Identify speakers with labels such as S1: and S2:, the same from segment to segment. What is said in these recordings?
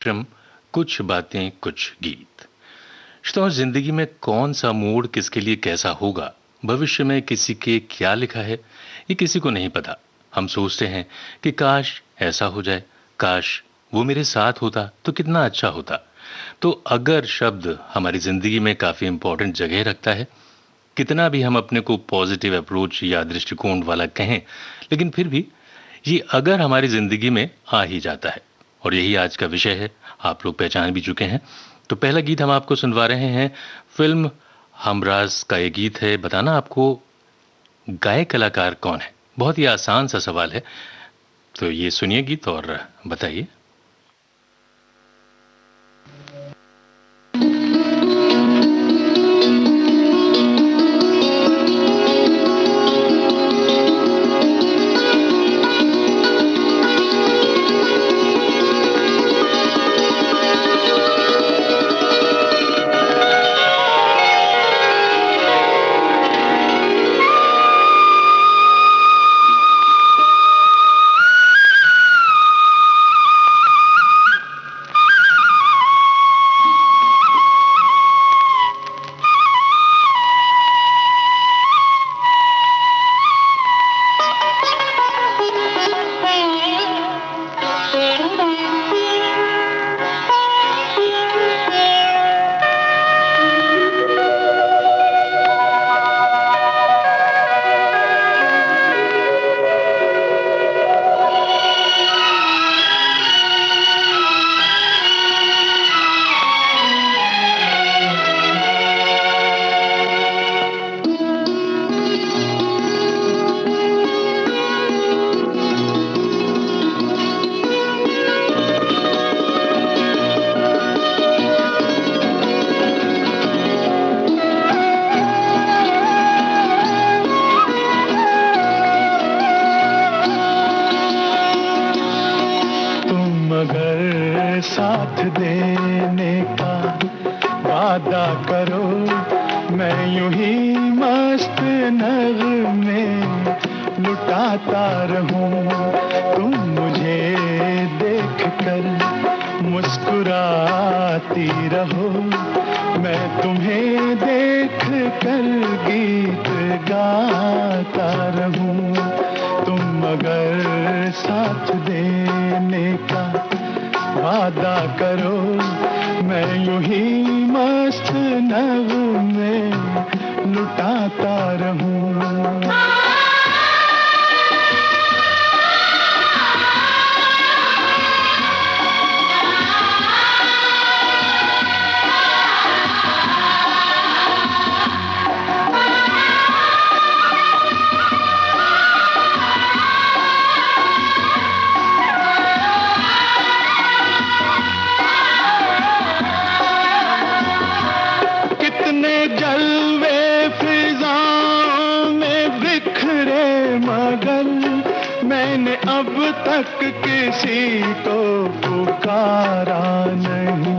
S1: कार्यक्रम कुछ बातें कुछ गीत। तो जिंदगी में कौन सा मोड़ किसके लिए कैसा होगा, भविष्य में किसी के क्या लिखा है, ये किसी को नहीं पता। हम सोचते हैं कि काश ऐसा हो जाए, काश वो मेरे साथ होता तो कितना अच्छा होता। तो अगर शब्द हमारी जिंदगी में काफी इंपॉर्टेंट जगह रखता है, कितना भी हम अपने को पॉजिटिव अप्रोच या दृष्टिकोण वाला कहें, लेकिन फिर भी ये अगर हमारी जिंदगी में आ ही जाता है, और यही आज का विषय है, आप लोग पहचान भी चुके हैं। तो पहला गीत हम आपको सुनवा रहे हैं, फिल्म हमराज का ये गीत है। बताना आपको गायक कलाकार कौन है, बहुत ही आसान सा सवाल है। तो ये सुनिए गीत और बताइए।
S2: साथ देने का वादा करो, मैं यूं ही मस्त नगमे लुटाता रहूं। तुम मुझे देख कर मुस्कुराती रहो, मैं तुम्हें देख कर गीत गाता रहूं। तुम अगर साथ देने का वादा करो, मैं यूं ही मस्त नगमे लुटाता रहूं। मैंने अब तक किसी को पुकारा नहीं।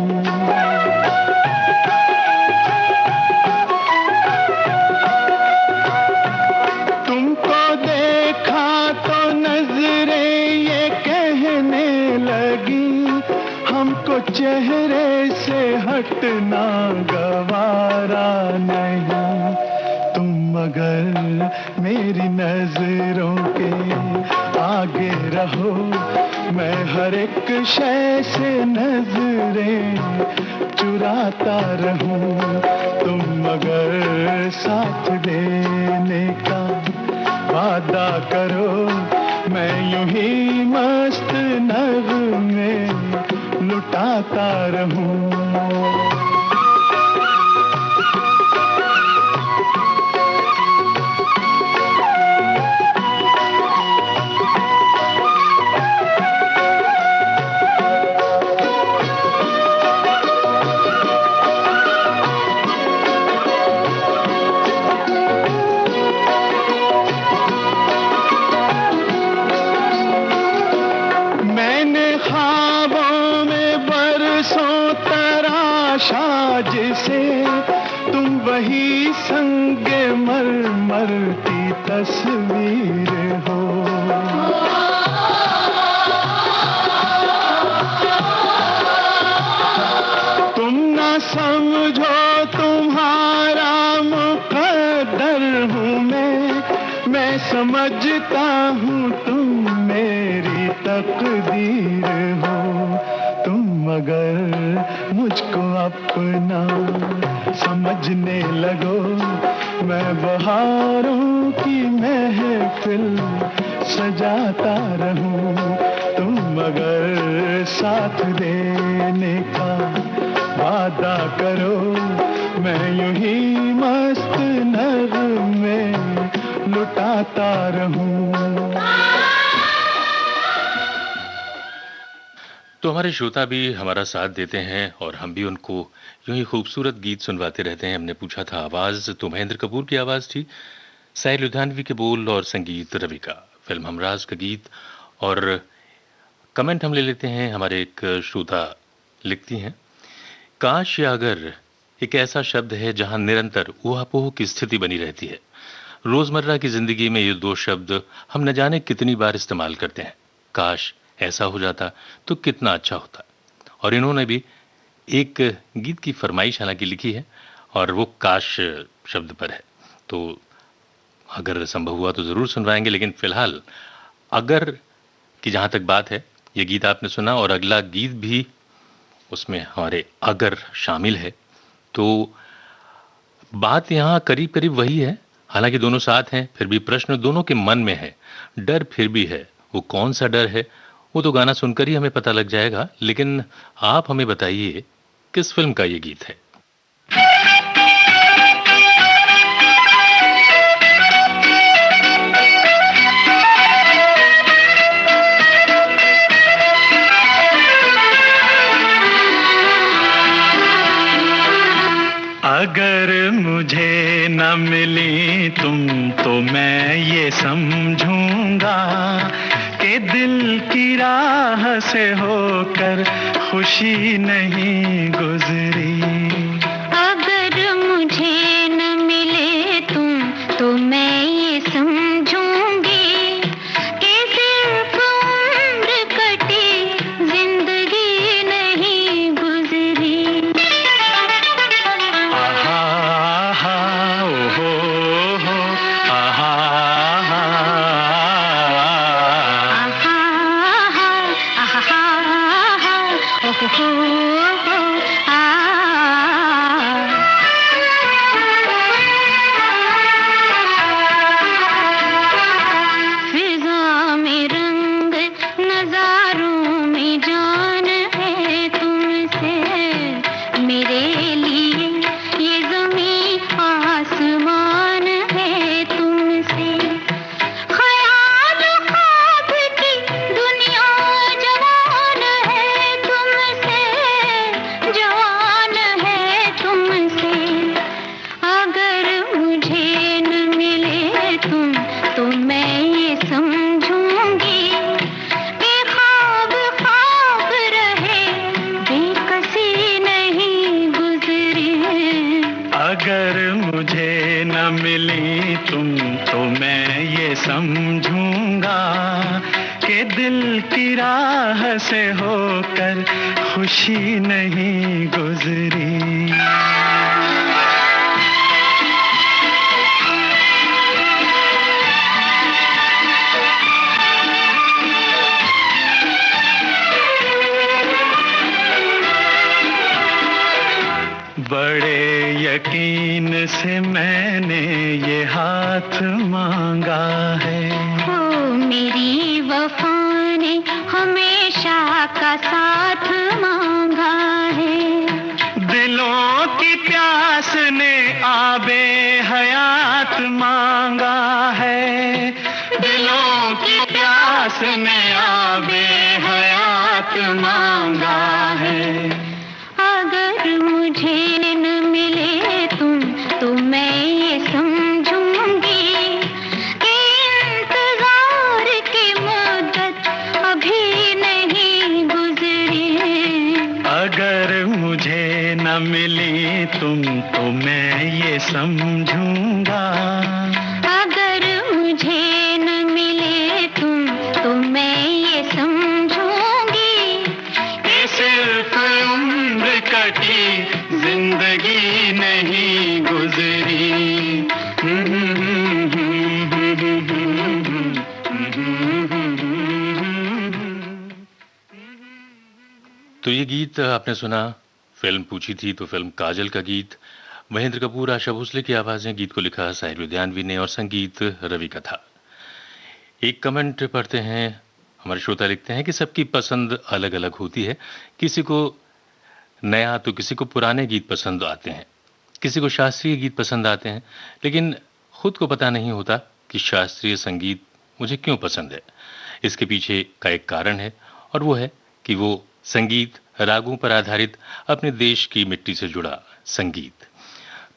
S2: तुमको देखा तो नजरें ये कहने लगी, हमको चेहरे से हटना गवारा नहीं। तुम अगर मेरी नजरों के आगे रहो, मैं हर एक शय से नजरें चुराता रहूं। तुम अगर साथ देने का वादा करो, मैं यूं ही मस्त नगमे लुटाता रहूं। जिसे तुम वही संगे मरमर की तस्वीर हो। समझो तुम्हारा मुकद्दर हूँ मैं समझता हूँ तुम मेरी तकदीर हो। तुम अगर मुझको अपना समझने लगो, मैं बहारों की महफिल सजाता रहूं। तुम अगर साथ देने का वादा करो, मैं यूं ही मस्त नगमे लुटाता रहूं।
S1: तो हमारे श्रोता भी हमारा साथ देते हैं और हम भी उनको यूं ही खूबसूरत गीत सुनवाते रहते हैं। हमने पूछा था आवाज, तो महेंद्र कपूर की आवाज थी, साई लुधियानवी के बोल और संगीत रवि का, फिल्म हमराज का गीत। और कमेंट हम ले लेते हैं। हमारे एक श्रोता लिखती हैं, काश या अगर एक ऐसा शब्द है जहां निरंतर ऊहापोह की स्थिति बनी रहती है। रोजमर्रा की जिंदगी में ये दो शब्द हम न जाने कितनी बार इस्तेमाल करते हैं। काश ऐसा हो जाता तो कितना अच्छा होता। और इन्होंने भी एक गीत की फरमाइश हालांकि लिखी है और वो काश शब्द पर है, तो अगर संभव हुआ तो जरूर सुनवाएंगे। लेकिन फिलहाल अगर की जहां तक बात है, ये गीत आपने सुना और अगला गीत भी उसमें हमारे अगर शामिल है, तो बात यहां करीब करीब वही है। हालांकि दोनों साथ हैं, फिर भी प्रश्न दोनों के मन में है, डर फिर भी है। वो कौन सा डर है, वो तो गाना सुनकर ही हमें पता लग जाएगा। लेकिन आप हमें बताइए किस फिल्म का ये गीत है।
S2: अगर मुझे न मिली तुम तो मैं ये समझूंगा कि दिल की राह से होकर खुशी नहीं गुजरी।
S3: अगर मुझे न मिले तुम तो मैं ये समझूंगी कि सिर्फ उम्र कटी जिंदगी नहीं गुजरी।
S2: अगर मुझे न मिली तुम तो मैं ये समझूंगा कि दिल की राह से होकर खुशी नहीं गुजरी। बड़े यकीन से मैंने ये हाथ मांगा है।
S3: ओ मेरी वफा ने हमेशा का साथ मांगा है।
S2: दिलों की प्यास ने आबे हयात मांगा है। दिलों की प्यास ने आबे हयात मांगा है।
S3: अगर मुझे न मिले तुम तो मैं ये समझूंगी कि इंतजार की मुद्दत अभी नहीं गुजरी।
S2: अगर मुझे न मिली तुम तो मैं ये समझूंगा।
S3: अगर मुझे न मिले तुम तो मैं ये समझूंगी
S2: कि सिर्फ उम्र कटी जिंदगी जिंदगी नहीं गुजरी।
S1: तो ये गीत आपने सुना, फिल्म पूछी थी तो फिल्म काजल का गीत। महेंद्र कपूर, आशा भोसले की आवाज़ें, गीत को लिखा साहिर लुधियानवी ने और संगीत रवि का था। एक कमेंट पढ़ते हैं, हमारे श्रोता लिखते हैं कि सबकी पसंद अलग अलग होती है। किसी को नया तो किसी को पुराने गीत पसंद आते हैं, किसी को शास्त्रीय गीत पसंद आते हैं, लेकिन खुद को पता नहीं होता कि शास्त्रीय संगीत मुझे क्यों पसंद है। इसके पीछे का एक कारण है और वो है कि वो संगीत रागों पर आधारित अपने देश की मिट्टी से जुड़ा संगीत।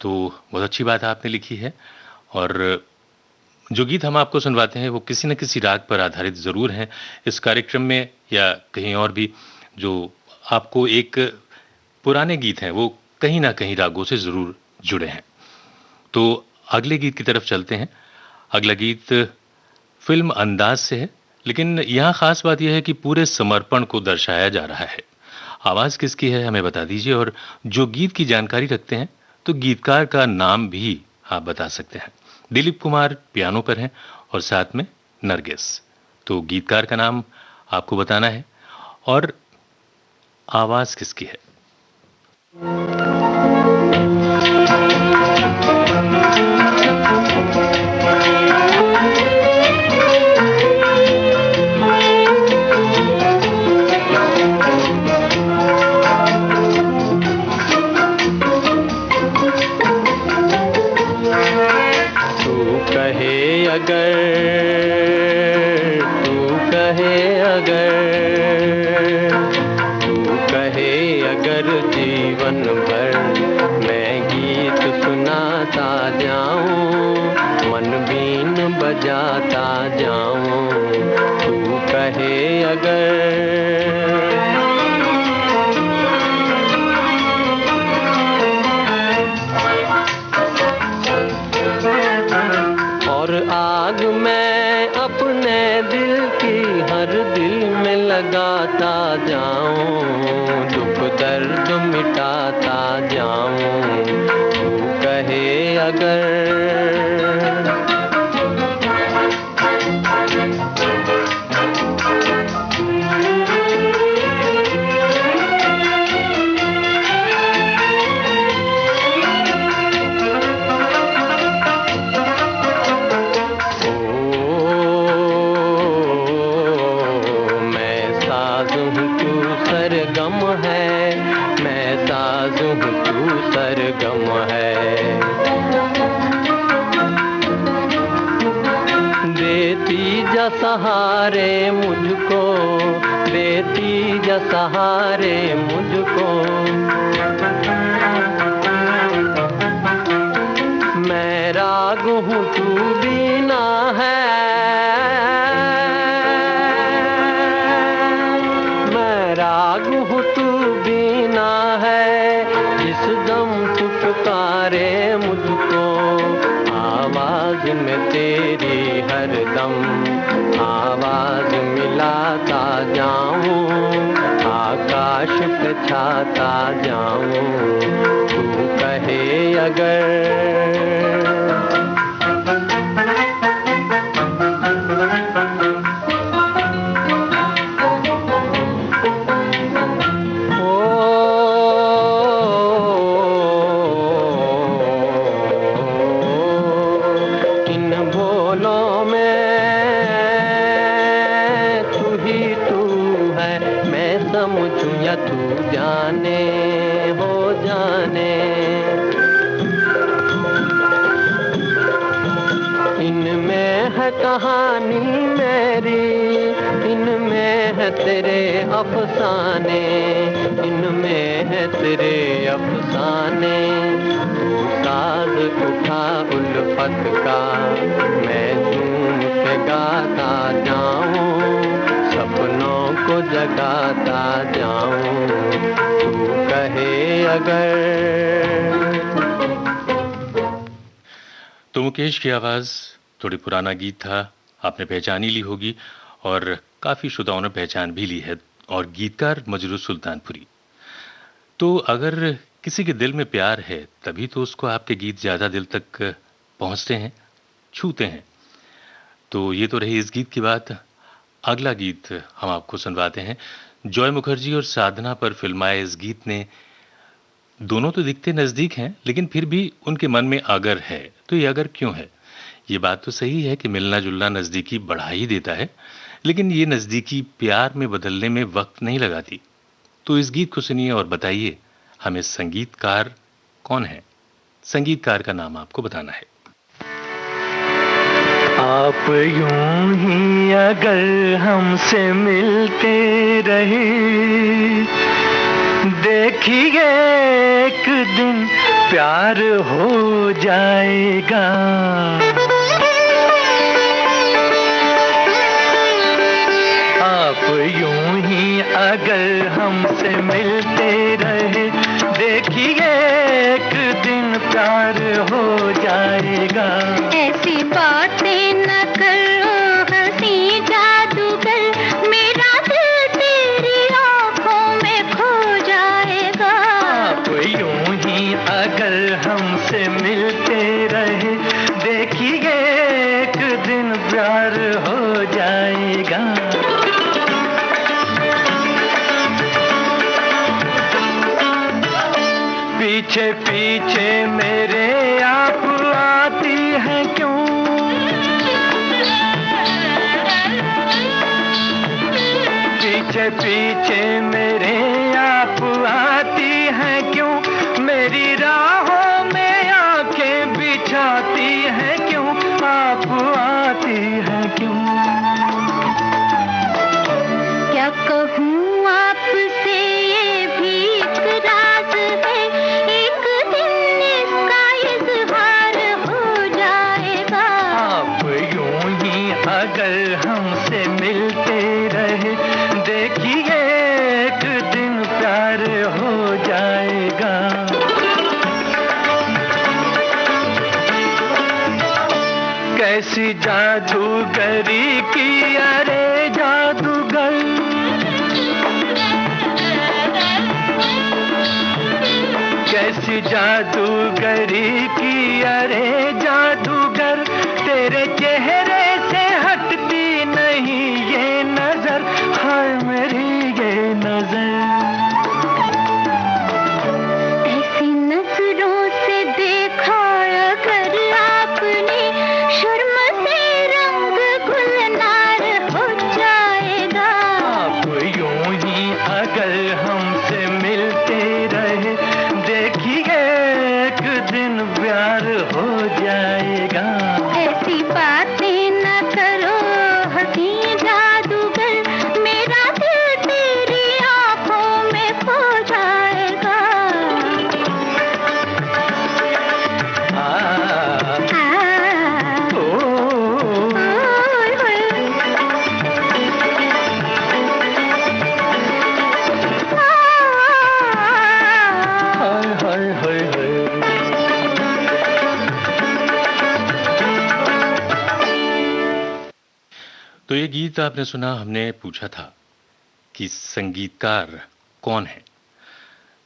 S1: तो बहुत अच्छी बात आपने लिखी है और जो गीत हम आपको सुनवाते हैं वो किसी न किसी राग पर आधारित ज़रूर हैं। इस कार्यक्रम में या कहीं और भी जो आपको एक पुराने गीत हैं वो कहीं ना कहीं रागों से ज़रूर जुड़े हैं। तो अगले गीत की तरफ चलते हैं। अगला गीत फिल्म अंदाज से है, लेकिन यहाँ खास बात यह है कि पूरे समर्पण को दर्शाया जा रहा है। आवाज़ किसकी है हमें बता दीजिए, और जो गीत की जानकारी रखते हैं तो गीतकार का नाम भी आप बता सकते हैं। दिलीप कुमार पियानो पर हैं और साथ में नरगिस। तो गीतकार का नाम आपको बताना है और आवाज़ किसकी है।
S4: अगर जीवन भर मैं गीत सुनाता जाऊं, मन बीन बजाता जाऊं, तू कहे और आग मैं अपने दिल की हर दिल में लगाता जाऊं, दुख दर्द मिटाता जाऊं, तू कहे सरगम है, मैं साज़ हूँ तू सरगम है। देती जा सहारे मुझको, देती जा सहारे मुझको, मैं राग हूँ तू बीना है, राग हूँ तू बीना है, जिस दम तू पुकारे मुझको, आवाज में तेरी हर दम आवाज मिलाता जाऊं, आकाश पे छाता जाऊं, तू कहे समझूं या तू जाने हो जाने, इनमें है कहानी मेरी, इनमें है तेरे अफसाने, इनमें है तेरे अफसाने, तू साज उठा उल्फत का, मैं झूम के गाता जाऊं, सपनों को जगाता जाऊं, तू कहे
S1: तो मुकेश की आवाज़, थोड़ी पुराना गीत था, आपने पहचान ही ली होगी और काफ़ी श्रोताओं ने पहचान भी ली है, और गीतकार मजरू सुल्तानपुरी। तो अगर किसी के दिल में प्यार है तभी तो उसको आपके गीत ज्यादा दिल तक पहुंचते हैं, छूते हैं। तो ये तो रही इस गीत की बात। अगला गीत हम आपको सुनवाते हैं। जॉय मुखर्जी और साधना पर फिल्माए इस गीत ने, दोनों तो दिखते नजदीक हैं लेकिन फिर भी उनके मन में अगर है। तो ये अगर क्यों है? ये बात तो सही है कि मिलना जुलना नजदीकी बढ़ा ही देता है, लेकिन ये नजदीकी प्यार में बदलने में वक्त नहीं लगाती। तो इस गीत को सुनिए और बताइए हमें संगीतकार कौन है। संगीतकार का नाम आपको बताना है।
S4: आप यूं ही अगर हमसे मिलते रहे, देखिए एक दिन प्यार हो जाएगा। आप यूं ही अगर हमसे मिलते रहे, देखिए एक दिन प्यार हो जाएगा।
S3: ऐसी बातें न करो हंसी जादूगर, मेरा दिल तेरी आंखों में खो जाएगा।
S4: आप यूं ही अगर हमसे मिलते रहे, देखिए एक दिन प्यार हो जाएगा। पीछे पीछे मेरे आप आती हैं क्यों? पीछे पीछे मेरे आप आती हैं क्यों? मेरी राहों में आंखें बिछाती हैं क्यों? आप आती हैं क्यों?
S3: क्या कहूँ आपसे ये भी एक राज है, एक दिन इसका इज़हार हो जाएगा।
S4: आप यूं ही अगर हमसे मिलते रहे, देखिए एक दिन प्यार हो जाएगा। कैसी जादूगरी की अरे जादूगर, कैसी जादूगरी की अरे जादूगर, तेरे चेहरे से हटती नहीं ये नजर, हाय मेरी ये नजर।
S3: ऐसी नजरों से देखा अगर आपने, शर्म से रंग गुलनार हो जाएगा।
S4: आप यूं ही अगर हमसे मिलते रहे, देखिए एक दिन प्यार हो जाएगा।
S3: ऐसी बातें न करो हंसी जादूगर, मेरा दिल तेरी आंखों में खो जाएगा।
S4: ओ, हाय हाय हाय हाय।
S1: तो ये गीत आपने सुना। हमने पूछा था कि संगीतकार कौन है,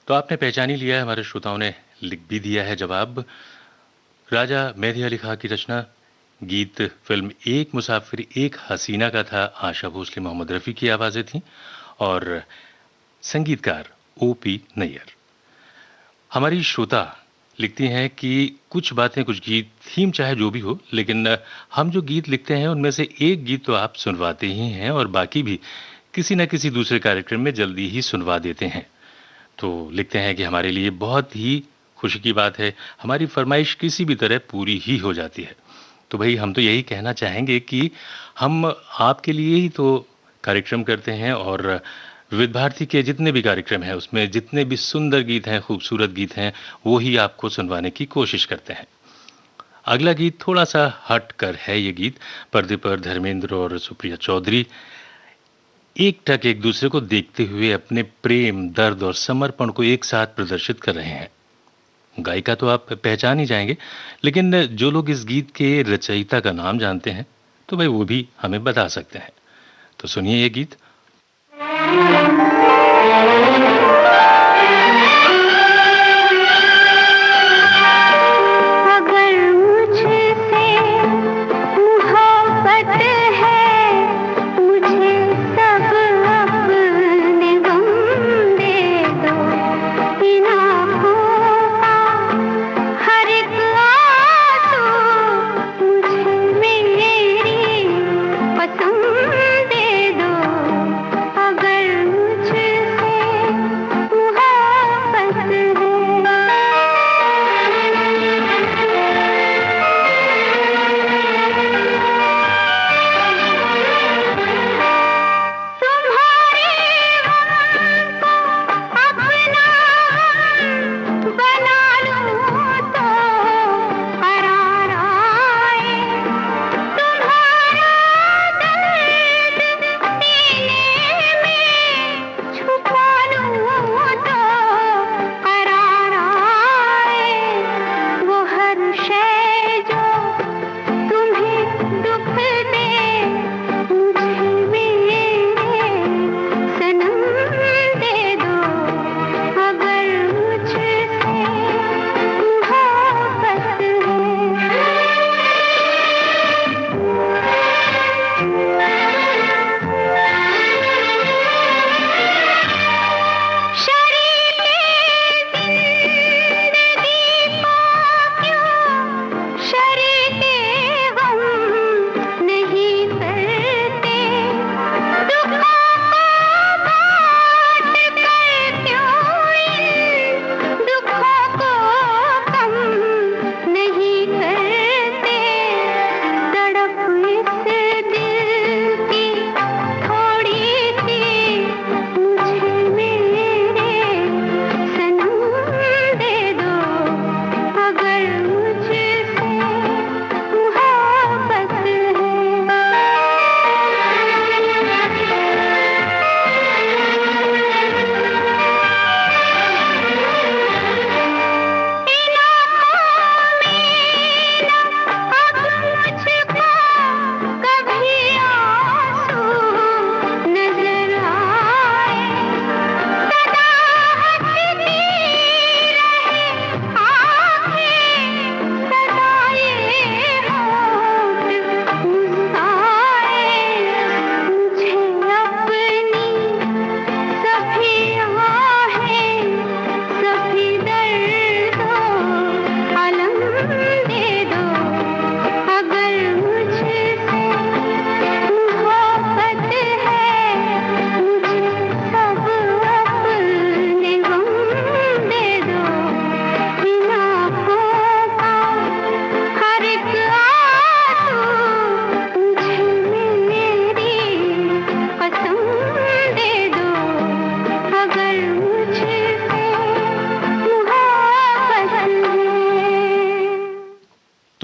S1: तो आपने पहचान ही लिया है। हमारे श्रोताओं ने लिख भी दिया है जवाब। राजा मेहदी अली खां की रचना। गीत फिल्म एक मुसाफिर एक हसीना का था। आशा भोसले, मोहम्मद रफ़ी की आवाज़ें थीं और संगीतकार ओपी नैयर। हमारी श्रोता लिखती हैं कि कुछ बातें, कुछ गीत, थीम चाहे जो भी हो, लेकिन हम जो गीत लिखते हैं उनमें से एक गीत तो आप सुनवाते ही हैं और बाकी भी किसी न किसी दूसरे कार्यक्रम में जल्दी ही सुनवा देते हैं। तो लिखते हैं कि हमारे लिए बहुत ही खुशी की बात है, हमारी फरमाइश किसी भी तरह पूरी ही हो जाती है। तो भाई हम तो यही कहना चाहेंगे कि हम आपके लिए ही तो कार्यक्रम करते हैं और विविध भारती के जितने भी कार्यक्रम हैं उसमें जितने भी सुंदर गीत हैं, खूबसूरत गीत हैं, वो ही आपको सुनवाने की कोशिश करते हैं। अगला गीत थोड़ा सा हट कर है। ये गीत पर्दे पर धर्मेंद्र और सुप्रिया चौधरी एकटक एक दूसरे को देखते हुए अपने प्रेम, दर्द और समर्पण को एक साथ प्रदर्शित कर रहे हैं। गायिका तो आप पहचान ही जाएंगे, लेकिन जो लोग इस गीत के रचयिता का नाम जानते हैं तो भाई वो भी हमें बता सकते हैं। तो सुनिए ये गीत।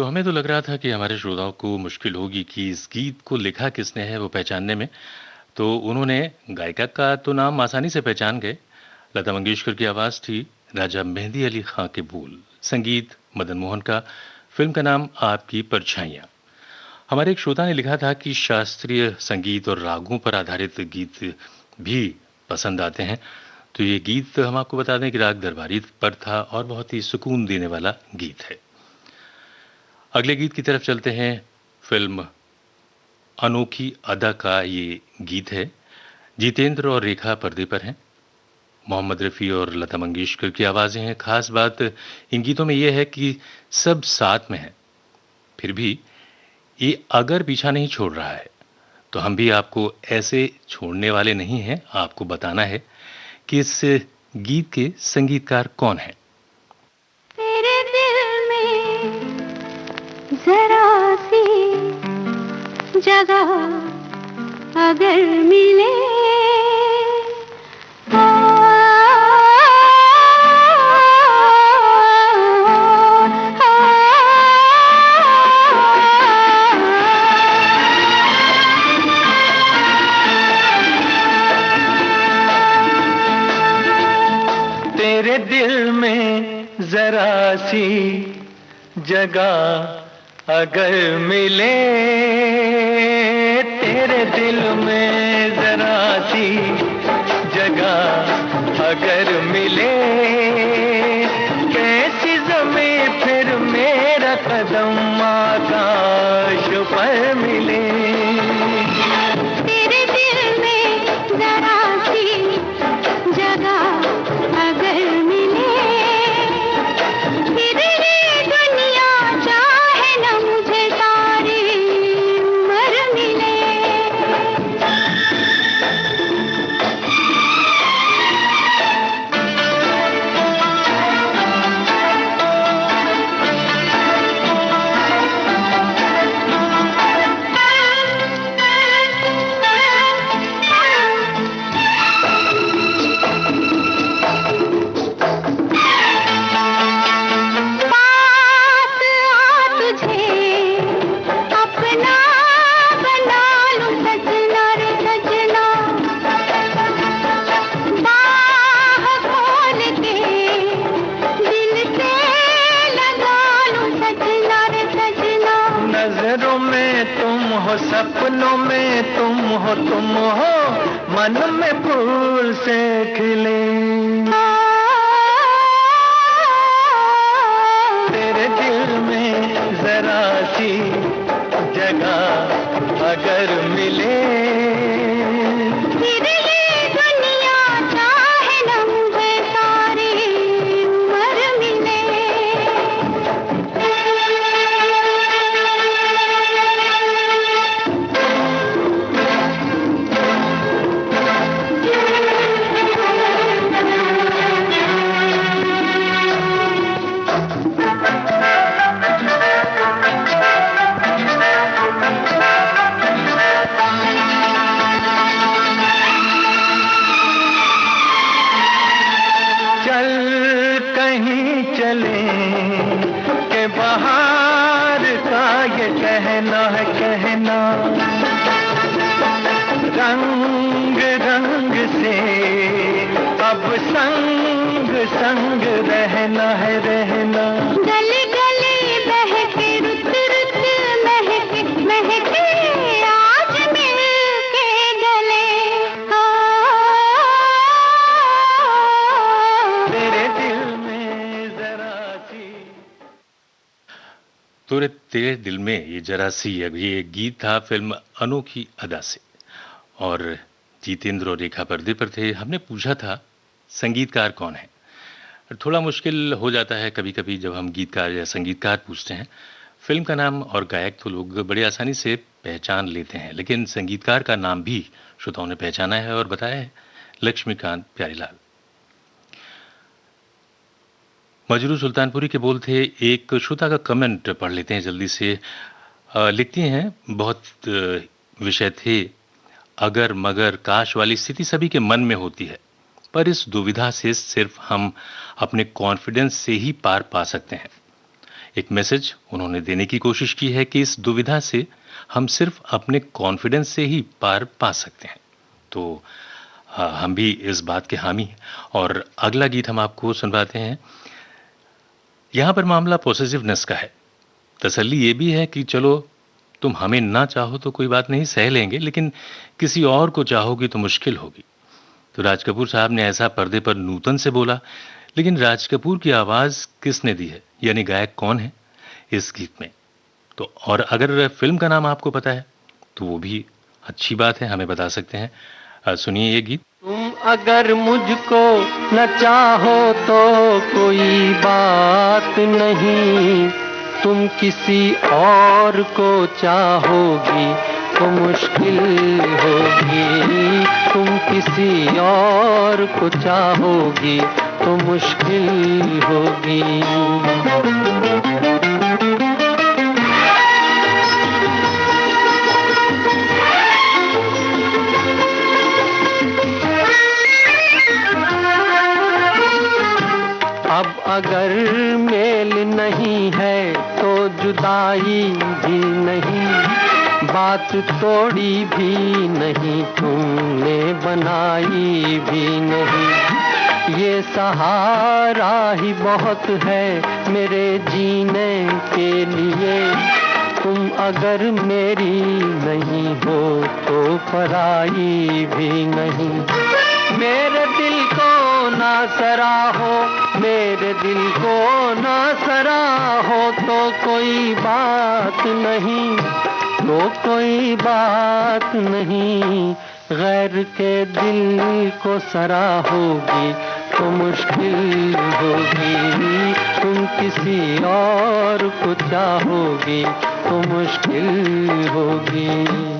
S1: तो हमें तो लग रहा था कि हमारे श्रोताओं को मुश्किल होगी कि इस गीत को लिखा किसने है वो पहचानने में। तो उन्होंने गायिका का तो नाम आसानी से पहचान गए। लता मंगेशकर की आवाज़ थी, राजा मेहंदी अली खां के बोल, संगीत मदन मोहन का, फिल्म का नाम आपकी परछाइयाँ। हमारे एक श्रोता ने लिखा था कि शास्त्रीय संगीत और रागों पर आधारित गीत भी पसंद आते हैं। तो ये गीत हम आपको बता दें कि राग दरबारी पर था और बहुत ही सुकून देने वाला गीत है। अगले गीत की तरफ चलते हैं। फिल्म अनोखी अदा का ये गीत है। जितेंद्र और रेखा पर्दे पर हैं। मोहम्मद रफ़ी और लता मंगेशकर की आवाज़ें हैं। खास बात इन गीतों में ये है कि सब साथ में हैं। फिर भी ये अगर पीछा नहीं छोड़ रहा है तो हम भी आपको ऐसे छोड़ने वाले नहीं हैं। आपको बताना है कि इस गीत के संगीतकार कौन हैं।
S3: तेरे दिल में जरा सी जगह अगर मिले
S4: तेरे दिल में जरा सी जगह अगर मिले, तेरे दिल में जरा सी जगह अगर मिले, कैसी ज़मीं फिर मेरा कदम आकाश पर मिले।
S3: तेरे दिल में जरा सी जगह अगर मिले, फिर ये दुनिया चाहे न मुझे सारी उम्र मिले।
S4: नजरों में तुम हो, सपनों में तुम हो, मन में फूल से खिले। तेरे दिल में जरा सी जगह अगर मिले,
S3: फिर ये दुनिया चाहे न मुझे सारी उम्र मिले।
S4: चल कहीं चले के बाहर का ये कहना है कहना, रंग रंग से अब संग संग रहना है रहना।
S3: गली गली बहके रुत रुत महके महके आज मिल के गले।
S4: तेरे दिल में जरा सी।
S1: तेरे दिल में ये जरा सी, ये गीत था फिल्म अनोखी अदा से और जितेंद्र और रेखा पर्दे पर थे। हमने पूछा था संगीतकार कौन है। थोड़ा मुश्किल हो जाता है कभी कभी जब हम गीतकार या संगीतकार पूछते हैं। फिल्म का नाम और गायक तो लोग बड़े आसानी से पहचान लेते हैं, लेकिन संगीतकार का नाम भी श्रोताओं ने पहचाना है और बताया है, लक्ष्मीकांत प्यारीलाल। मजरू सुल्तानपुरी के बोल थे। एक श्रोता का कमेंट पढ़ लेते हैं जल्दी से। लिखती हैं, बहुत विषय थे, अगर मगर काश वाली स्थिति सभी के मन में होती है, पर इस दुविधा से सिर्फ हम अपने कॉन्फिडेंस से ही पार पा सकते हैं। एक मैसेज उन्होंने देने की कोशिश की है कि इस दुविधा से हम सिर्फ अपने कॉन्फिडेंस से ही पार पा सकते हैं। तो हम भी इस बात के हामी हैं। और अगला गीत हम आपको सुनवाते हैं। यहाँ पर मामला पॉसेसिवनेस का है। तसल्ली ये भी है कि चलो तुम हमें ना चाहो तो कोई बात नहीं, सह लेंगे, लेकिन किसी और को चाहोगी तो मुश्किल होगी। तो राज कपूर साहब ने ऐसा पर्दे पर नूतन से बोला, लेकिन राज कपूर की आवाज किसने दी है, यानी गायक कौन है इस गीत में? तो और अगर फिल्म का नाम आपको पता है तो वो भी अच्छी बात है, हमें बता सकते हैं। सुनिए ये गीत।
S4: तुम अगर मुझको न चाहो तो कोई बात नहीं, तुम किसी और को चाहोगी तो मुश्किल होगी, तुम किसी और को चाहोगी तो मुश्किल होगी। अब अगर मेल नहीं है तो जुदाई भी नहीं, बात तोड़ी भी नहीं, तुमने बनाई भी नहीं। ये सहारा ही बहुत है मेरे जीने के लिए, तुम अगर मेरी नहीं हो तो पराई भी नहीं। मेरे दिल को ना सराहो, मेरे दिल को ना सराहो तो कोई बात नहीं, तो कोई बात नहीं। गैर के दिल को सराहोगी तो मुश्किल होगी, तुम किसी और को चाहोगी तो मुश्किल होगी।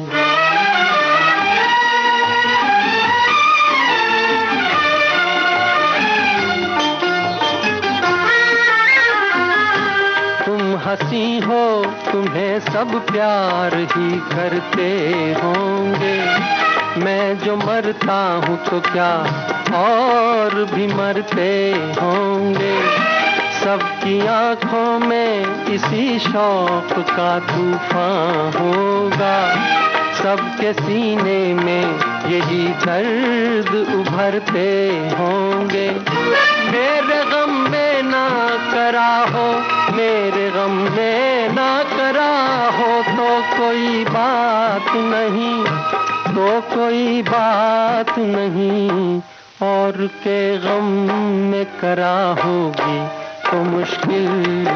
S4: हंसी हो तुम्हें सब प्यार ही करते होंगे, मैं जो मरता हूँ तो क्या और भी मरते होंगे। सबकी आंखों में इसी शौक का तूफान होगा, सबके सीने में यही दर्द उभरते होंगे। मेरे गम में ना करा हो, मेरे गम में ना करा हो तो कोई बात नहीं, तो कोई बात नहीं। और के गम में करा होगी तो मुश्किल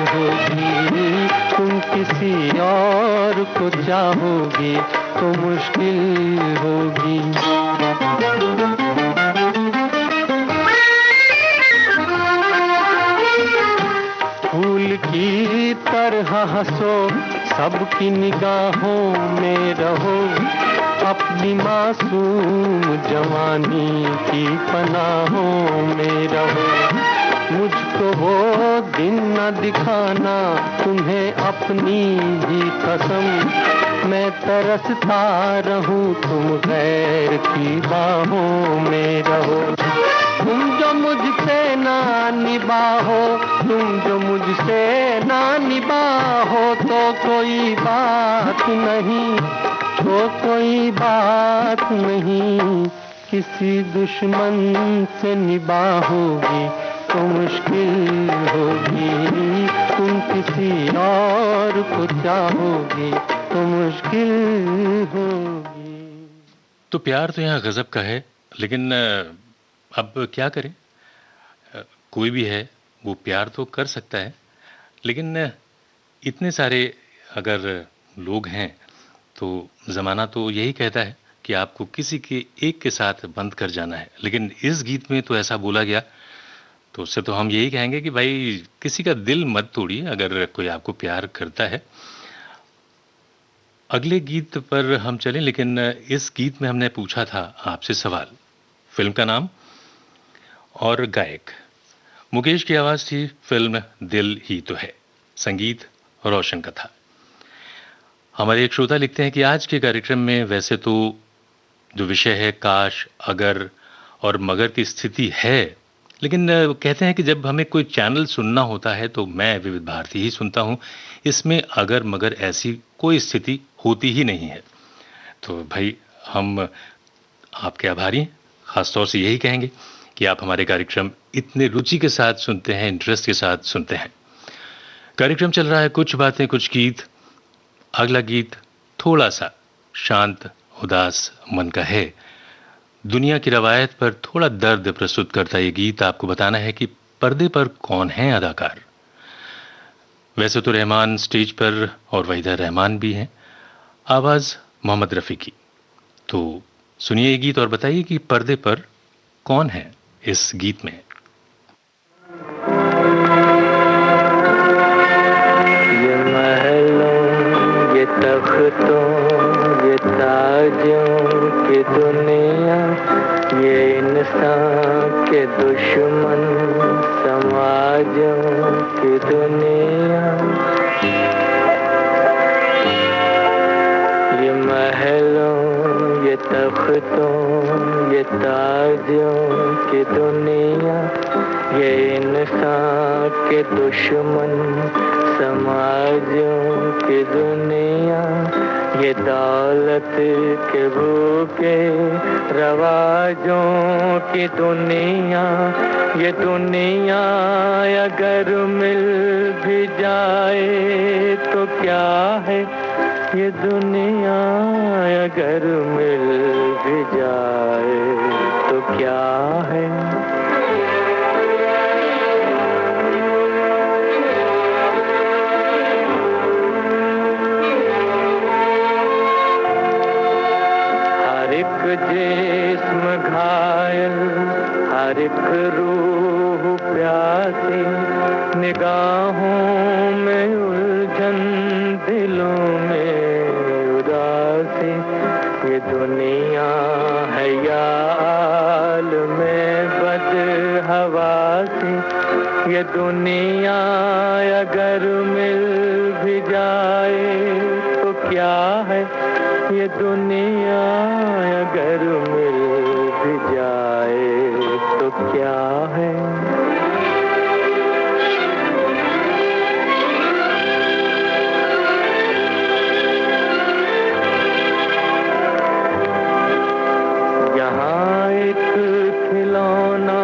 S4: होगी, तुम किसी और को चाहोगी तो मुश्किल होगी। फूल की तरह हंसो, सबकी निगाहों में रहो, अपनी मासूम जवानी की पनाहों में रहो। मुझको वो दिन न दिखाना तुम्हें अपनी ही कसम, मैं तरसता रहूं तुम गैर की बाहों में रहो। तुम जो मुझसे ना निभाओ, तुम जो मुझसे ना निभाओ तो कोई बात नहीं, तो कोई बात नहीं। किसी दुश्मन से निभाओगी तो मुश्किल होगी, तुम किसी और को चाहोगी तो मुश्किल होगी।
S1: तो प्यार तो यहाँ गजब का है, लेकिन अब क्या करें? कोई भी है वो प्यार तो कर सकता है, लेकिन इतने सारे अगर लोग हैं तो ज़माना तो यही कहता है कि आपको किसी के एक के साथ बंद कर जाना है। लेकिन इस गीत में तो ऐसा बोला गया, तो उससे तो हम यही कहेंगे कि भाई किसी का दिल मत तोड़िए अगर कोई आपको प्यार करता है। अगले गीत पर हम चलें, लेकिन इस गीत में हमने पूछा था आपसे सवाल, फिल्म का नाम और गायक। मुकेश की आवाज थी, फिल्म दिल ही तो है, संगीत रोशन का था। हमारे एक श्रोता लिखते हैं कि आज के कार्यक्रम में वैसे तो जो विषय है काश, अगर और मगर की स्थिति है, लेकिन कहते हैं कि जब हमें कोई चैनल सुनना होता है तो मैं विविध भारती ही सुनता हूँ। इसमें अगर मगर ऐसी कोई स्थिति होती ही नहीं है। तो भाई हम आपके आभारी हैं। ख़ास तौर से यही कहेंगे कि आप हमारे कार्यक्रम इतने रुचि के साथ सुनते हैं, इंटरेस्ट के साथ सुनते हैं। कार्यक्रम चल रहा है कुछ बातें कुछ गीत। अगला गीत थोड़ा सा शांत उदास मन का है। दुनिया की रवायत पर थोड़ा दर्द प्रस्तुत करता ये गीत। आपको बताना है कि पर्दे पर कौन है अदाकार। वैसे तो रहमान स्टेज पर और वहीदा रहमान भी हैं, आवाज़ मोहम्मद रफ़ी की। तो सुनिए ये गीत और बताइए कि पर्दे पर कौन है इस गीत में।
S4: ये महलों ये तख्तों ये ताजों की दुनिया, ये इंसान के दुश्मन समाजों की दुनिया। ये महलों ये तख्तों ये ताजों की दुनिया, ये इंसान के दुश्मन समाजों की दुनिया। ये दौलत के भूखे रवाजों की दुनिया। ये दुनिया अगर मिल भी जाए तो क्या है, ये दुनिया अगर मिल भी जाए तो क्या है। हर एक जिस्म घायल, हर एक रूह प्यासी, निगाहों में उलझन दिलों में उदासी। ये दुनिया है याल में बदहवासी। ये दुनिया अगर मिल भी जाए तो क्या है, ये दुनिया अगर मिल भी जाए तो क्या है। यहाँ एक खिलौना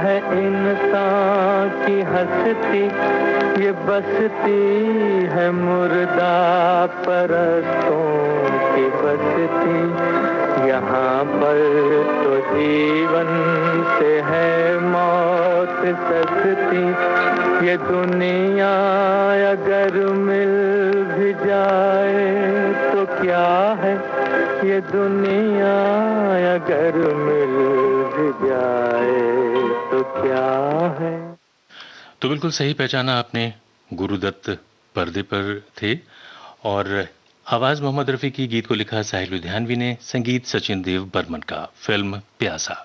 S4: है इंसान की हस्ती, ये बसती है मुर्दा परस्तों की बसती। यहाँ पर तो जीवन से है मौत सस्ती। ये दुनिया अगर मिल भी जाए तो क्या है, ये दुनिया अगर मिल भी जाए तो क्या है।
S1: तो बिल्कुल सही पहचाना आपने। गुरुदत्त पर्दे पर थे और आवाज़ मोहम्मद रफ़ी की। गीत को लिखा साहिल लुधियानवी ने, संगीत सचिन देव बर्मन का। फिल्म प्यासा।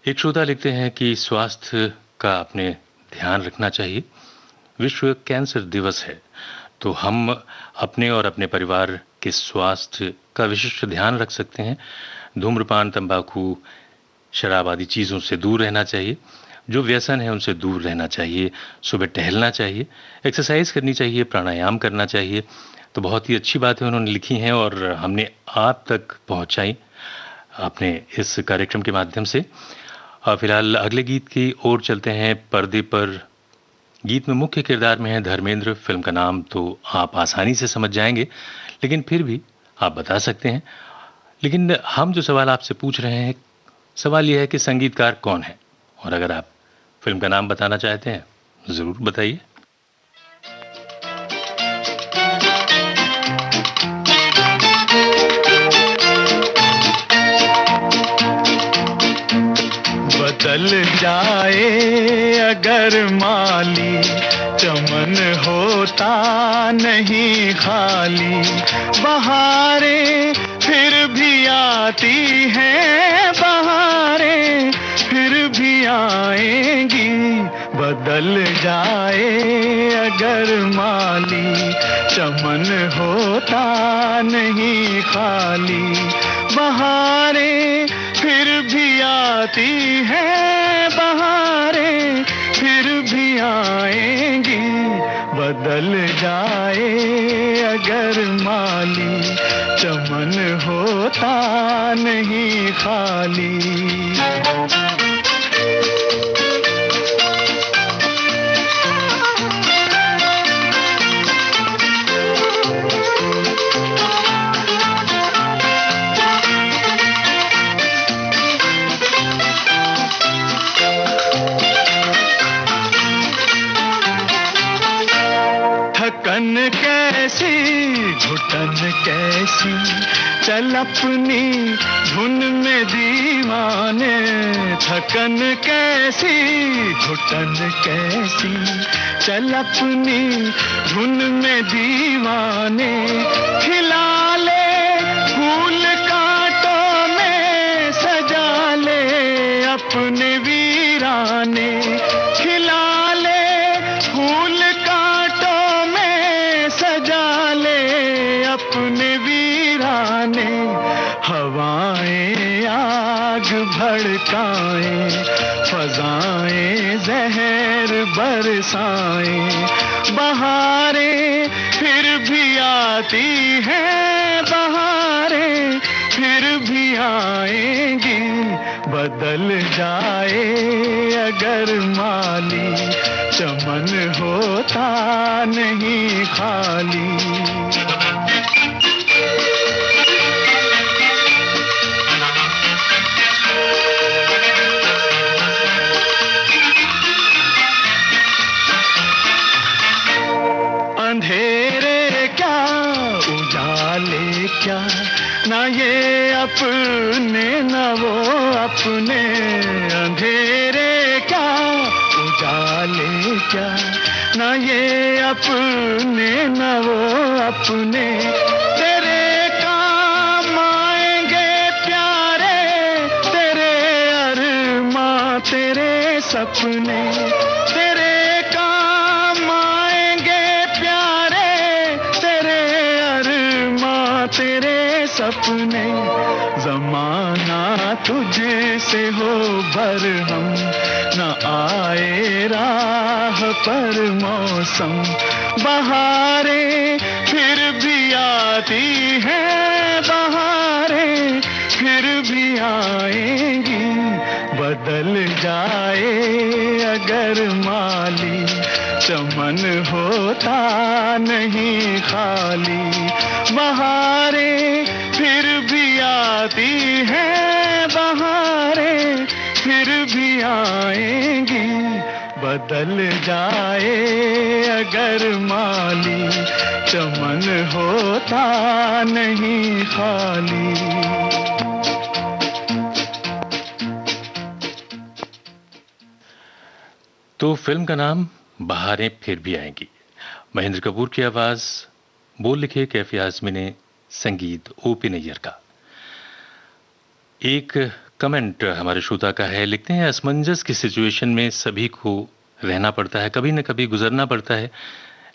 S1: एक श्रोता लिखते हैं कि स्वास्थ्य का अपने ध्यान रखना चाहिए। विश्व कैंसर दिवस है तो हम अपने और अपने परिवार के स्वास्थ्य का विशिष्ट ध्यान रख सकते हैं। धूम्रपान, तंबाकू, शराब आदि चीज़ों से दूर रहना चाहिए। जो व्यसन है उनसे दूर रहना चाहिए। सुबह टहलना चाहिए, एक्सरसाइज करनी चाहिए, प्राणायाम करना चाहिए। तो बहुत ही अच्छी बातें उन्होंने लिखी हैं और हमने आप तक पहुंचाई अपने इस कार्यक्रम के माध्यम से। फिलहाल अगले गीत की ओर चलते हैं। पर्दे पर गीत में मुख्य किरदार में है धर्मेंद्र। फिल्म का नाम तो आप आसानी से समझ जाएंगे, लेकिन फिर भी आप बता सकते हैं। लेकिन हम जो सवाल आपसे पूछ रहे हैं, सवाल यह है कि संगीतकार कौन है, और अगर आप फिल्म का नाम बताना चाहते हैं ज़रूर बताइए।
S2: बदल जाए अगर माली, चमन होता नहीं खाली। बहारें फिर भी आती हैं, बहारें फिर भी आएंगी। बदल जाए अगर माली, चमन होता नहीं खाली। बहारें फिर भी आती है बहारें, फिर भी आएंगी। बदल जाए अगर माली, चमन होता नहीं खाली। थकन कैसी, घुटन कैसी, चल अपनी धुन में दीवाने। थकन कैसी, घुटन कैसी, चल अपनी धुन में दीवाने। खिला ले फूल कांटों में, सजा ले अपने वीराने। खिला ले फूल कांटों में, सजा ले अपने वीराने। हवाएं आग भड़काएं, फजाएं जहर बरसाएं। बहारें फिर भी आती हैं, बहारें फिर भी आएंगी। बदल जाए अगर माली, चमन होता नहीं खाली। अंधेरे क्या, उजाले क्या, ना ये अपने न वो अपने। अंधेरे क्या, उजाले क्या, ना ये अपने न वो अपने। तेरे काम आएंगे प्यारे, तेरे अरमां तेरे सपने। तेरे काम आएंगे प्यारे, तेरे अरमां तेरे सपने। जमाना तुझसे हो भरहम, न आए राह पर मौसम। बहारें फिर भी आती हैं, बहारें फिर भी आएंगी। बदल जाए अगर माली, चमन होता नहीं खाली। बहारें फिर भी आती हैं, बहारें फिर भी आएंगी। बदल जाए अगर माली, चमन होता नहीं खाली।
S1: तो फिल्म का नाम बहारें फिर भी आएंगी। महेंद्र कपूर की आवाज, बोल लिखे कैफी आजमी ने, संगीत ओपी नैयर का। एक कमेंट हमारे श्रोता का है, लिखते हैं असमंजस की सिचुएशन में सभी को रहना पड़ता है, कभी न कभी गुजरना पड़ता है,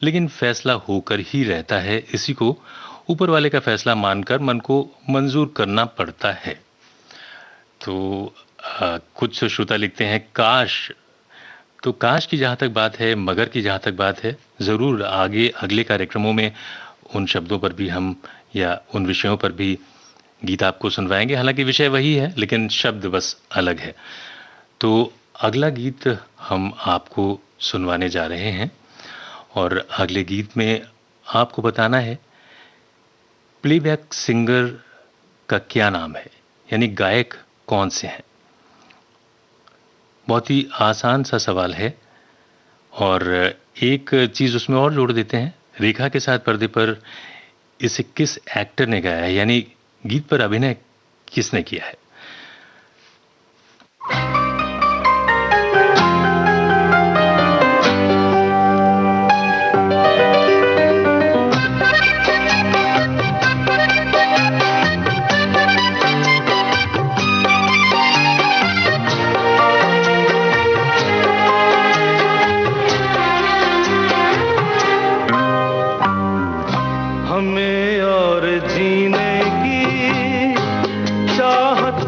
S1: लेकिन फैसला होकर ही रहता है। इसी को ऊपर वाले का फैसला मानकर मन को मंजूर करना पड़ता है। तो कुछ श्रोता लिखते हैं काश। तो काश की जहाँ तक बात है, मगर की जहाँ तक बात है, ज़रूर आगे अगले कार्यक्रमों में उन शब्दों पर भी हम या उन विषयों पर भी गीत आपको सुनवाएंगे। हालांकि विषय वही है, लेकिन शब्द बस अलग है। तो अगला गीत हम आपको सुनवाने जा रहे हैं और अगले गीत में आपको बताना है प्लेबैक सिंगर का क्या नाम है, यानी गायक कौन से हैं। बहुत ही आसान सा सवाल है और एक चीज़ उसमें और जोड़ देते हैं, रेखा के साथ पर्दे पर इसे किस एक्टर ने गाया है, यानी गीत पर अभिनय किसने किया है।
S4: हमें और जीने की चाहत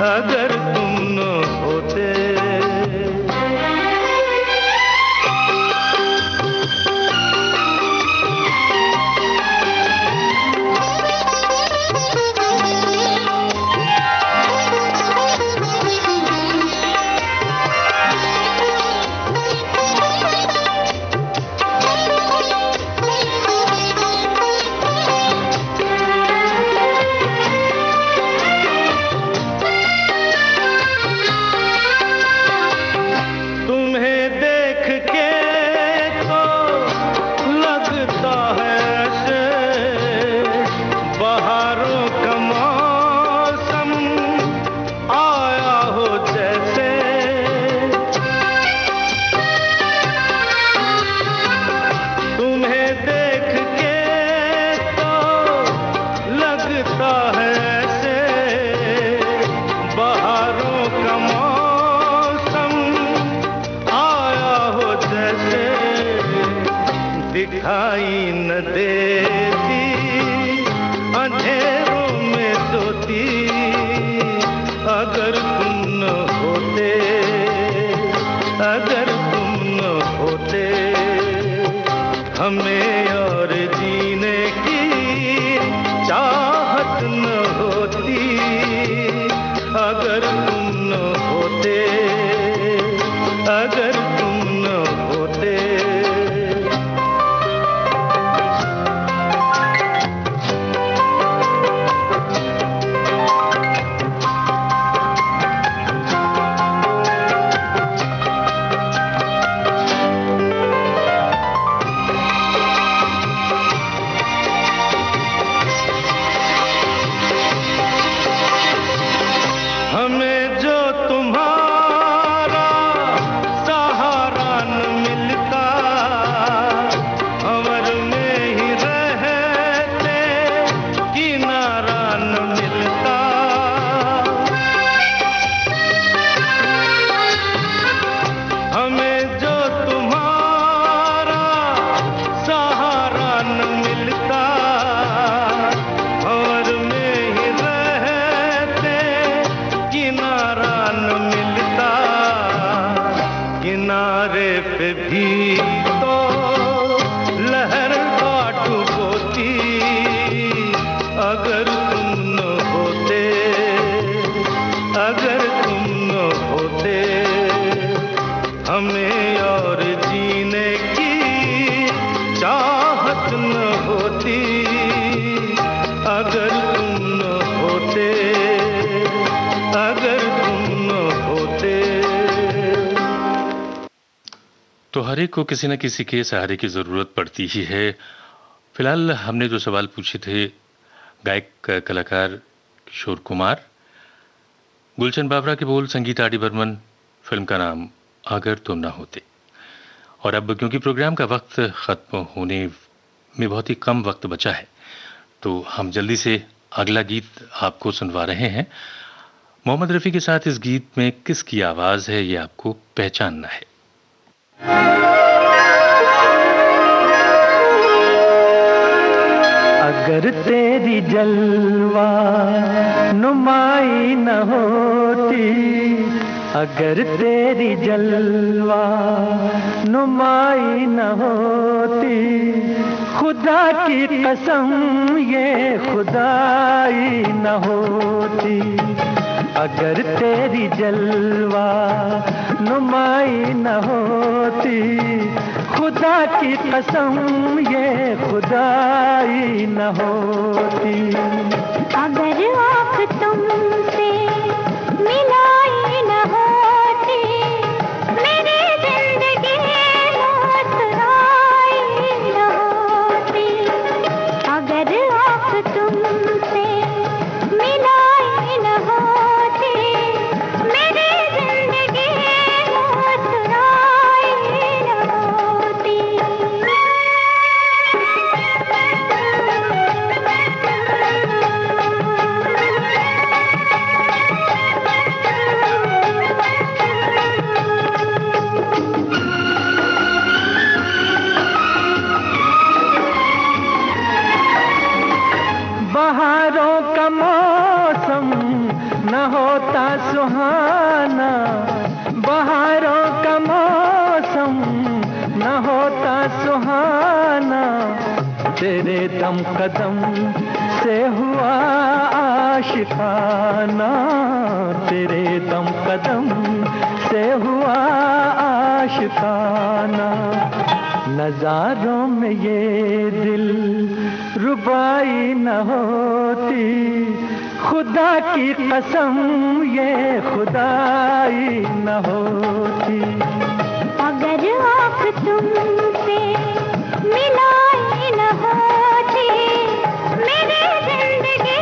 S4: अगर तुम न होते। दिखाई न देती अंधेरों में सोती, अगर तुम न होते, अगर तुम न होते। हमें और जीने की चाहत न होती, अगर तुम न होते, अगर तुम न होते। हमें जो तुम्हारा सहारा न मिलता, भंवर में ही रहते किनारा न मिलता। हमें जो तुम्हारा सहारा न मिलता, भंवर में ही रहते किनारा न मिलता। किनारे पे भी तो लहर काट होती, अगर तुम न होते, अगर तुम न होते। हमें और जीने की चाहत न होती, अगर तुम न होते, अगर तुम न होते।
S1: तो हर एक को किसी न किसी के सहारे की जरूरत पड़ती ही है। फिलहाल हमने जो सवाल पूछे थे गायक कलाकार किशोर कुमार, गुलशन बाबरा के बोल, संगीत आर डी बर्मन, फिल्म का नाम अगर तुम ना होते। और अब क्योंकि प्रोग्राम का वक्त खत्म होने में बहुत ही कम वक्त बचा है, तो हम जल्दी से अगला गीत आपको सुनवा रहे हैं। मोहम्मद रफ़ी के साथ इस गीत में किसकी आवाज़ है ये आपको पहचानना है।
S4: अगर तेरी जलवा नुमाई न होती, अगर तेरी जलवा नुमाई न होती, खुदा की कसम ये खुदाई न होती। अगर तेरी जलवा नुमाई न होती, खुदा की कसम ये खुदाई न होती।
S3: अगर आँख तुमसे मिलाई न होती, मेरी जिंदगी मुस्कुराई न होती। अगर आँख तुमसे मिलाई न होती, मेरी जिंदगी मुस्कुराई न होती।
S4: सुहाना, बहारों का मौसम न होता सुहाना, तेरे दम कदम से हुआ आशिकाना, तेरे दम कदम से हुआ आशिकाना। नजारों में ये दिल रुबाई न होती, खुदा की कसम ये खुदाई न होती।
S3: अगर आँख तुमसे मिलाई न होती, मेरी जिंदगी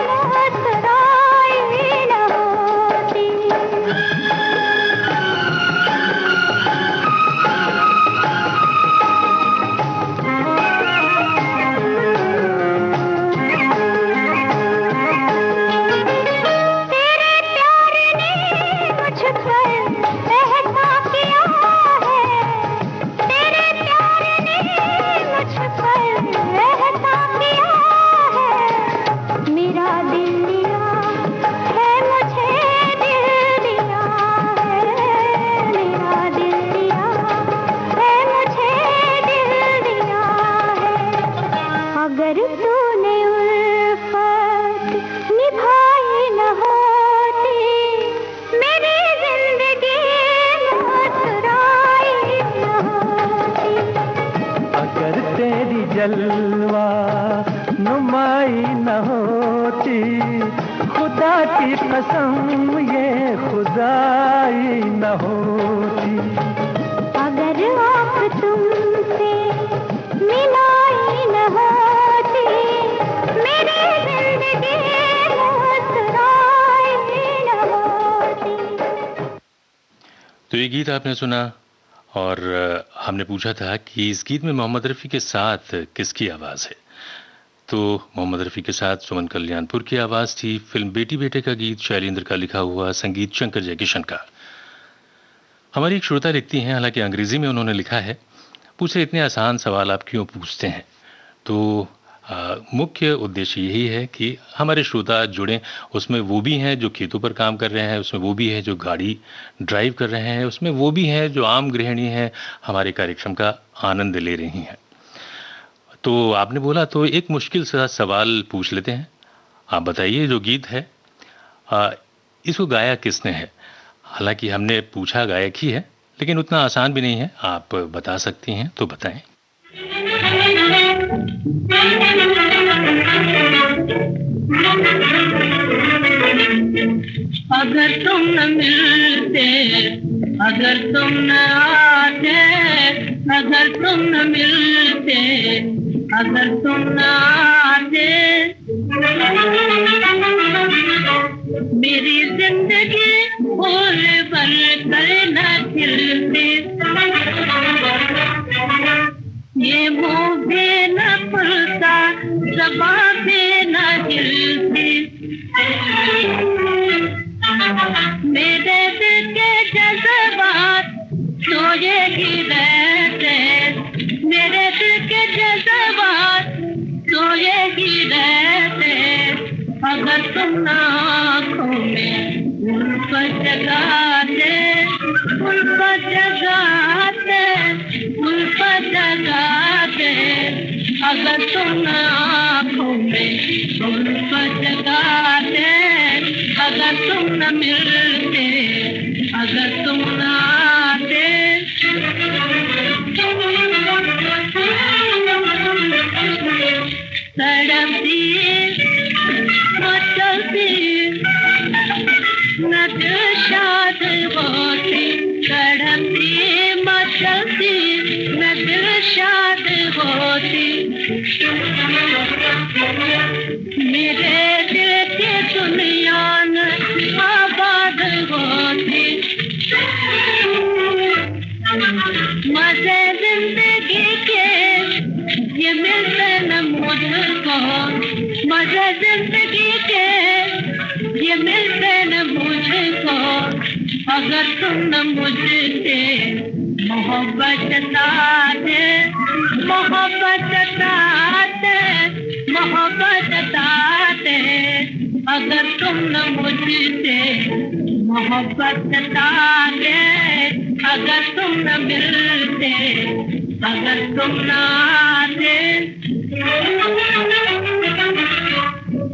S3: मुस्कुराई न होती। तेरे प्यार ने मुझ पर बहका किया है, तेरे प्यार ने मुझ पर बहका किया है। मेरा दिल दिया है, मुझे दिल दिया है, मेरा दिल दिया है, मुझे दिल दिया है। अगर तूने उल्फत निभाई न होती, मेरी जिंदगी मुस्कुराई न होती।
S4: अगर तेरी जलवा नुमाई न होती, खुदा की कसम ये खुदाई न होती।
S3: अगर आँख तुमसे मिलाई न होती, मेरी जिंदगी मुस्कुराई न होती।
S1: तो ये गीत आपने सुना और हमने पूछा था कि इस गीत में मोहम्मद रफ़ी के साथ किसकी आवाज़ है। तो मोहम्मद रफ़ी के साथ सुमन कल्याणपुर की आवाज़ थी। फिल्म बेटी बेटे का गीत शैलेंद्र का लिखा हुआ, संगीत शंकर जयकिशन का। हमारी एक श्रोता लिखती हैं, हालांकि अंग्रेजी में उन्होंने लिखा है, पूछे इतने आसान सवाल आप क्यों पूछते हैं। तो मुख्य उद्देश्य यही है कि हमारे श्रोता जुड़ें। उसमें वो भी हैं जो खेतों पर काम कर रहे हैं, उसमें वो भी है जो गाड़ी ड्राइव कर रहे हैं, उसमें वो भी हैं जो आम गृहिणी हैं, हमारे कार्यक्रम का आनंद ले रही हैं। तो आपने बोला तो एक मुश्किल सा सवाल पूछ लेते हैं। आप बताइए, जो गीत है इसको गाया किसने है। हालांकि हमने पूछा गायक ही है, लेकिन उतना आसान भी नहीं है। आप बता सकती हैं तो बताएं।
S5: अगर तुम न मिलते, अगर तुम न आते, अगर तुम न मिलते, अगर तुम न आते, मेरी जिंदगी फूल बनकर न खिलती, ये मुंह भी न खुलता, ज़बान भी न हिलती। मेरे दिल के जज्बात सोए ही रहते, मेरे दिल के जज्बात सोए ही रहते। अगर तुम ना आँखों में उल्फत जगाते, उल्फत जगाते, उल्फत जगाते। अगर तुम ना आँखों में उल्फत जगाते, अगर तुम न मिलते, अगर तुम न आते। तड़पती मचलती न दिल शाद होती, तड़पती मचलती न दिल शाद होती। मेरे दिल की दुनिया न आबाद होती। मजे जिंदगी के ये मिलते न मुझको, मजे जिंदगी के ये मिलते न मुझको। अगर तुम न मुझसे मोहब्बत ताते, मोहब्बत ताते, मोहब्बत ताते। अगर तुम न मुझसे मोहब्बत डाले, अगर तुम न मिलते, अगर तुम न आते,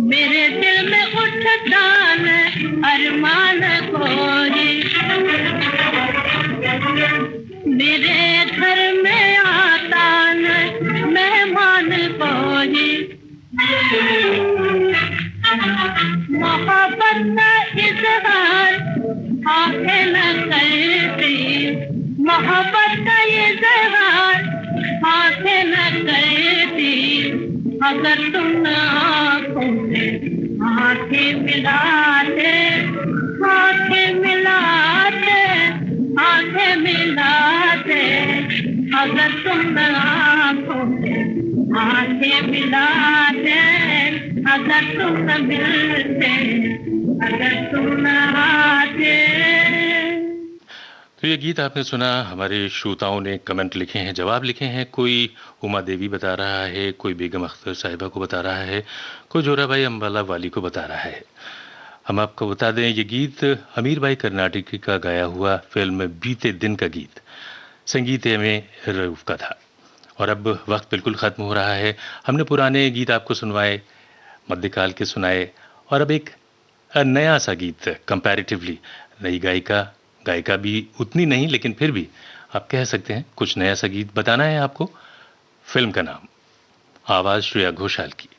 S5: मेरे दिल में उठता न अरमान कोई, मेरे घर में आता न मेहमान कोई। मोहब्बत का इजहार आंखें न करती, मोहब्बत का इजहार आंखें न करती, अगर तुम न आंखों से आंखें मिलाते, आंखें मिलाते, आंखें मिलाते, अगर तुम न आंखों से आंखें मिलाते, अगर तुम न मिलते, अगर तुम न आते।
S1: तो ये गीत आपने सुना। हमारे श्रोताओं ने कमेंट लिखे हैं, जवाब लिखे हैं। कोई उमा देवी बता रहा है, कोई बेगम अख्तर साहिबा को बता रहा है, कोई जोराबाई अम्बाला वाली को बता रहा है। हम आपको बता दें, ये गीत अमीर भाई कर्नाटकी का गाया हुआ फिल्म बीते दिन का गीत संगीत में रऊफ का था। और अब वक्त बिल्कुल ख़त्म हो रहा है। हमने पुराने गीत आपको सुनवाए, मध्यकाल के सुनाए, और अब एक नया सा गीत, कंपैरेटिवली नई गायिका भी उतनी नहीं, लेकिन फिर भी आप कह सकते हैं कुछ नया सा गीत बताना है आपको। फिल्म का नाम, आवाज़ श्रेया घोषाल की।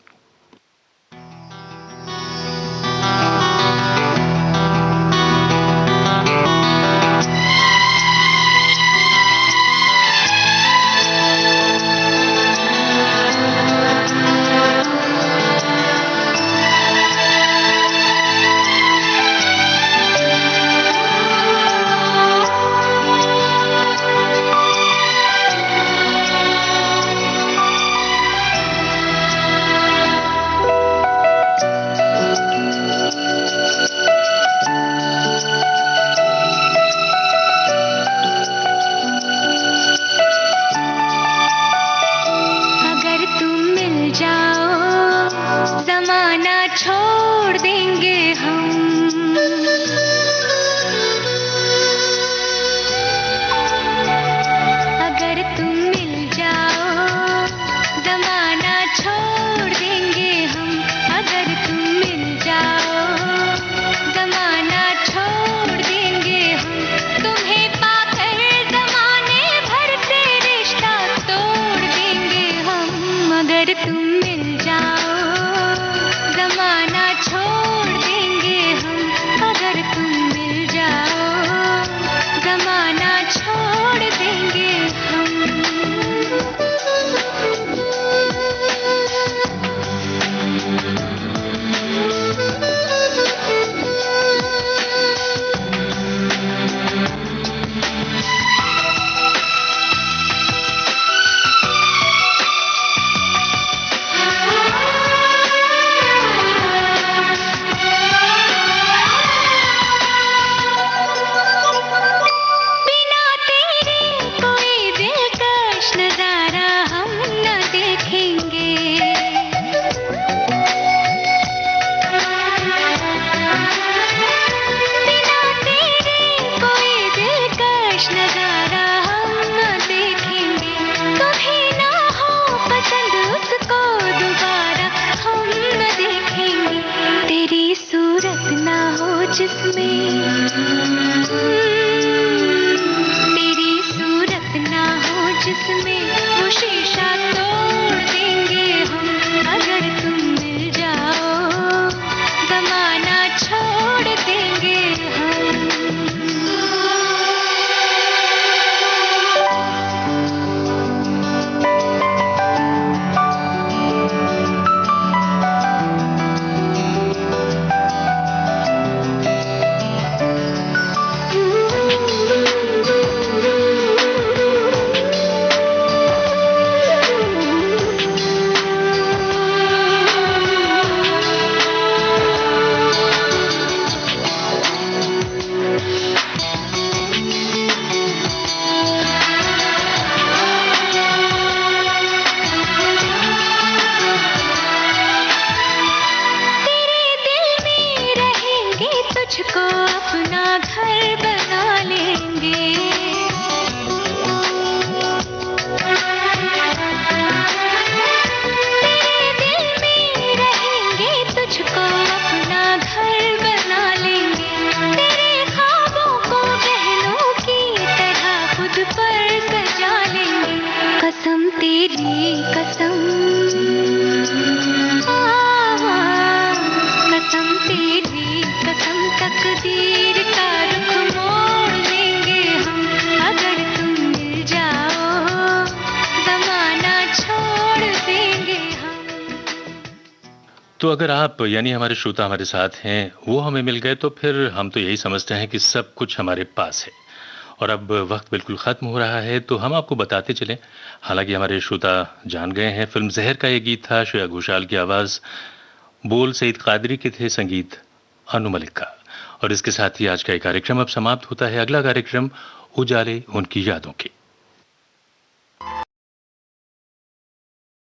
S3: तेरी कसम, कसम तेरी कसम, तकदीर का रुख मोड़ लेंगे हम, अगर तुम मिल जाओ जमाना छोड़ देंगे हम।
S1: तो अगर आप यानी हमारे श्रोता हमारे साथ हैं, वो हमें मिल गए, तो फिर हम तो यही समझते हैं कि सब कुछ हमारे पास है। और अब वक्त बिल्कुल ख़त्म हो रहा है, तो हम आपको बताते चलें, हालांकि हमारे श्रोता जान गए हैं, फिल्म जहर का ये गीत था, श्रेया घोषाल की आवाज़, बोल सईद कादरी के थे, संगीत अनु मलिक का। और इसके साथ ही आज का ये कार्यक्रम अब समाप्त होता है। अगला कार्यक्रम उजाले उनकी यादों के।